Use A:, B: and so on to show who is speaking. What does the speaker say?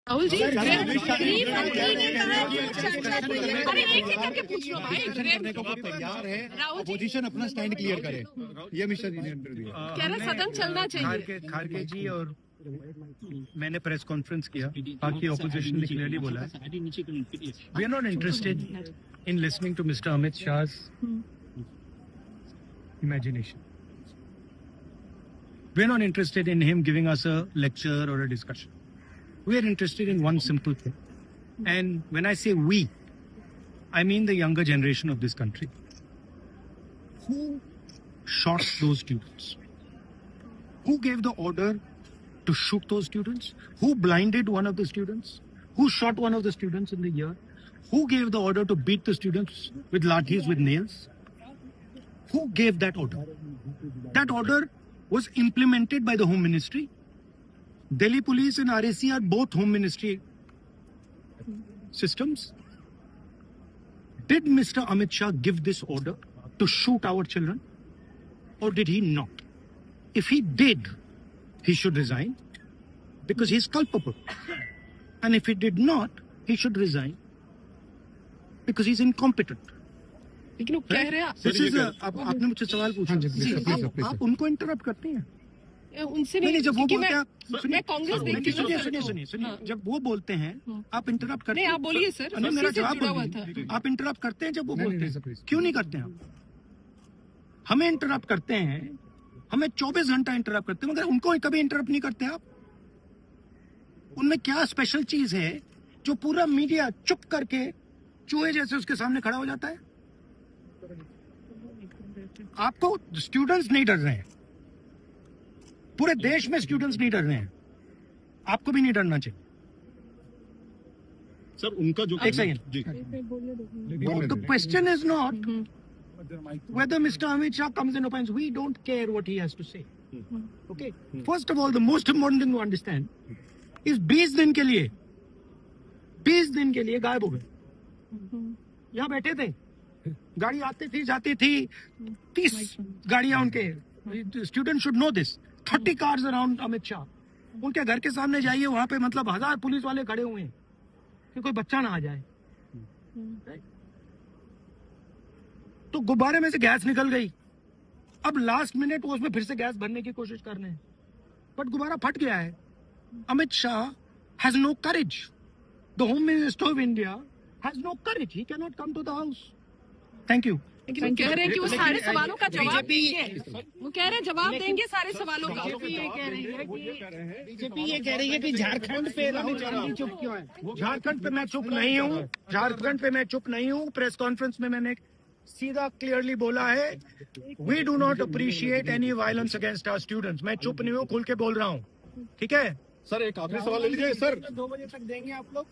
A: राहुल जी, गृह मंत्री ने कहा कि अरे एक एक करके पूछ लो भाई।
B: तैयार है, अपोजिशन अपना स्टैंड क्लियर करे। ये मिश्रा जी ने
A: कह रहे सदन चलना चाहिए।
C: खारगे जी और मैंने प्रेस कॉन्फ्रेंस किया, बाकी ऑपोजिशन ने क्लियरली बोला we are not interested in listening to mister Amit Shah's imagination. We are not interested in him giving us a lecture or a discussion. We are interested in one simple thing. And when I say we, I mean the younger generation of this country. Who shot those students? Who gave the order to shoot those students? Who blinded one of the students? Who shot one of the students in the ear? Who gave the order to beat the students with lathis, with nails? Who gave that order? That order was implemented by the Home Ministry. Delhi Police and RAC are both Home Ministry systems. Did Mr. Amit Shah give this order to shoot our children? Or did he not? If he did, he should resign because he's culpable. And if he did not, he should resign because he's incompetent.
A: लेकिन वो कह रहे हैं
C: आपने मुझसे सवाल पूछा, आप उनको इंटरप्ट करते हैं।
A: उनसे
C: नहीं, जब वो बोलते हैं
A: मैं कांग्रेस देखती हूँ।
C: सुनिए, जब वो बोलते हैं आप इंटरप्ट करते हैं।
A: नहीं, आप बोलिए सर।
C: नहीं, मेरा जवाब आप इंटरप्ट करते हैं जब वो बोलते हैं। क्यों नहीं करते हैं? हमें इंटरप्ट करते हैं, हमें 24 घंटा इंटरप्ट करते हैं, मगर उनको कभी इंटरप्ट नहीं करते आप। उनमें क्या स्पेशल चीज है जो पूरा मीडिया चुप करके चूहे जैसे उसके सामने खड़ा हो जाता है? आपको स्टूडेंट्स नहीं डर रहे हैं, पूरे देश में स्टूडेंट्स नहीं डर रहे हैं, आपको भी नहीं डरना चाहिए।
B: सर उनका जो
C: एक second, the question is not whether Mr. Amit Shah comes and opines. We don't care what he has to say. Okay. First of all, the most important thing to understand is 20 दिन के लिए गायब हो गए। यहाँ बैठे थे, गाड़ी आती थी जाती थी, 30 गाड़ियां उनके। Student should know this. 30 cars around Amit Shah. उनके घर के सामने जाइए, वहां पे मतलब 1000 पुलिस वाले खड़े हुए हैं कि कोई बच्चा ना आ जाए। तो गुब्बारे में से गैस निकल गई, अब लास्ट मिनट वो उसमें फिर से गैस भरने की कोशिश कर रहे हैं, बट गुब्बारा फट गया है। Amit Shah has no courage. The home minister of India has no courage. He can not come to the house. Thank you.
A: लेकिन वो कह रहे हैं कि वो सारे सवालों का जवाब देंगे। वो कह रहे हैं जवाब देंगे सारे सवालों का।
D: बीजेपी ये कह रही है कि झारखंड पे राहुल गांधी चुप क्यों है?
C: झारखंड पे मैं चुप नहीं हूँ, झारखंड पे मैं चुप नहीं हूँ। प्रेस कॉन्फ्रेंस में मैंने सीधा क्लियरली बोला है, we do not appreciate any violence against our students. मैं चुप नहीं हूँ, खुल के बोल रहा हूँ। ठीक है
B: सर, एक आखिरी सवाल ले लीजिए सर।
D: 2 बजे तक देंगे आप लोग?